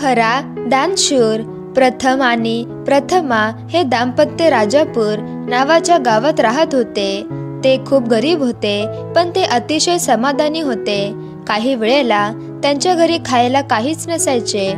खरा दानशूर प्रथम आणि प्रथमा हे दाम्पत्य राजापूर नावाच्या गावात राहत होते। ते खूप गरीब होते, पण ते अतिशय समाधानी होते। काही वेळेला त्यांच्या घरी खायला काहीच नसायचे,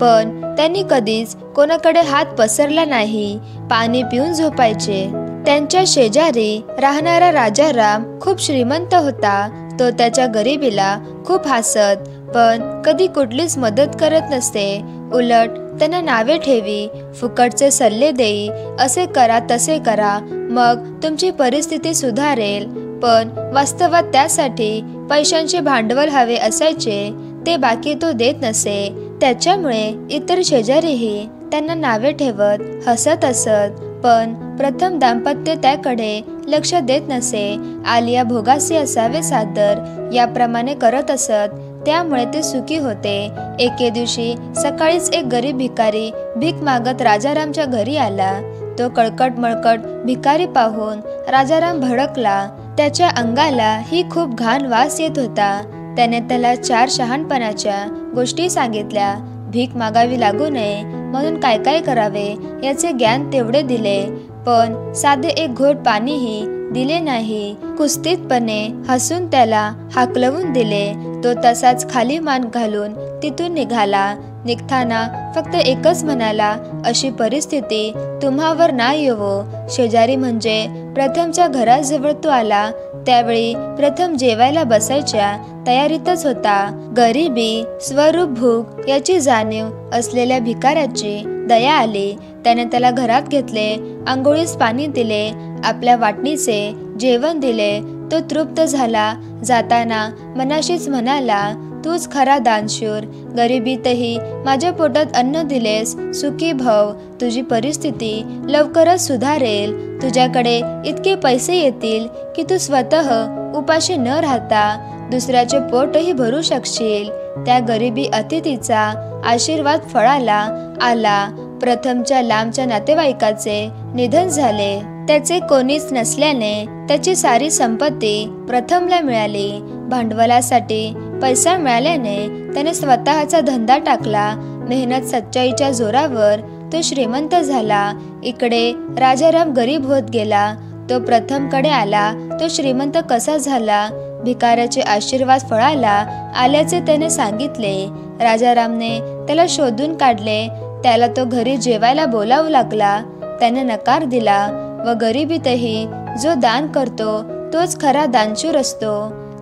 पण त्यांनी कधीच कोणाकडे हात पसरला नाही। पाणी पिऊन झोपायचे। त्यांच्या शेजारी राहणारा राजाराम खूप श्रीमंत होता। तो त्याच्या गरिबीला खूप हसत, पण कधी कुठलीच मदत करत नसते। उलट त्यांना नावे ठेवी, फुकटचे सल्ले देई, असे करा तसे करा, मग तुमची परिस्थिती सुधारेल। पण वास्तवात त्यासाठी पैशांचे भांडवल हवे असायचे, ते बाकी तो देत नसे। त्याच्यामुळे इतर शेजारीही त्यांना नावे ठेवत हसत असत, पण प्रथम दाम्पत्य त्याकडे लक्ष देत नसे। आलिया भोगासी असावे सादर याप्रमाणे करत असत, त्यामुळे ते सुखी होते। एके दिवशी सकाळीच एक गरीब भिकारी भीक मागत राजारामच्या घरी आला। तो कळकट मळकट भिकारी पाहून राजाराम भडकला। त्याच्या अंगाला ही खूप घाण वास येत होता। त्याने त्याला 4 शहाणपणाच्या गोष्टी सांगितल्या। भीक मागावी लागू नये म्हणून काय काय करावे याचे ज्ञान तेवढे दिले, पण साधे एक घोट पाणीही दिले नाही। कुस्तीतपणे हसून त्याला हाकलवून दिले। तो तसाच खाली मान घालून तिथून निघाला। निघताना फक्त एकच म्हणाला, अशी परिस्थिती तुम्हावर ना येवो। शेजारी म्हणजे प्रथमच्या घराजवळ तो आला, त्यावेळी प्रथम जेवायला बसायच्या तयारीतच होता। गरिबी, स्वरूप भूक याची जाणीव असलेल्या भिकाऱ्याची दया आली। त्याने त्याला घरात घेतले, आंघोळीस पाणी दिले, आपल्या वाटणीचे जेवण दिले। तो तृप्त झाला। जाताना मनाशीच म्हणाला, तूच खरा दानशूर। गरिबीतही माझ्या पोटात अन्न दिलेस, सुखी भव। तुझी परिस्थिती लवकरच सुधारेल। तुझ्याकडे इतके पैसे येतील की तू स्वतः उपाशी न राहता दुसऱ्याचे पोटही भरू शकशील। त्या गरिबी अतिथीचा आशीर्वाद फळाला आला। प्रथमच्या लांबच्या नातेवाईकाचे निधन झाले। त्याचे कोणीच नसल्याने त्याची सारी संपत्ती प्रथमला मिळाली। भांडवलासाठी पैसा मिळाल्याने त्याने स्वतःचा धंदा टाकला। मेहनत सच्चाईच्या जोरावर तो श्रीमंत झाला। इकडे राजाराम गरीब होत गेला। तो प्रथमकडे आला। तो श्रीमंत कसा झाला? भिकाऱ्याचे आशीर्वाद फळाला आल्याचे त्याने सांगितले। राजारामने त्याला शोधून काढले। त्याला तो घरी जेवायला बोलावू लागला। त्याने नकार दिला व गरिबीतही जो दान करतो तोच खरा दानशूर असतो।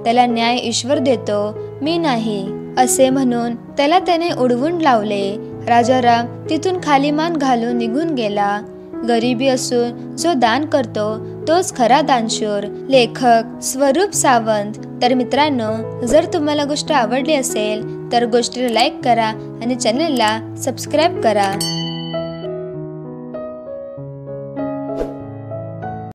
त्याला न्याय ईश्वर देतो, मी नाही, असे म्हणून त्याला त्याने उडवून लावले। राजाराम तिथून खाली मान घालून निघून गेला। गरिबी असून जो दान करतो तोच खरा दानशूर। लेखक स्वरूप सावंत। तर मित्रांनो, जर तुम्हाला गोष्ट आवडली असेल तर गोष्टीला लाईक करा आणि चॅनलला सबस्क्राईब करा।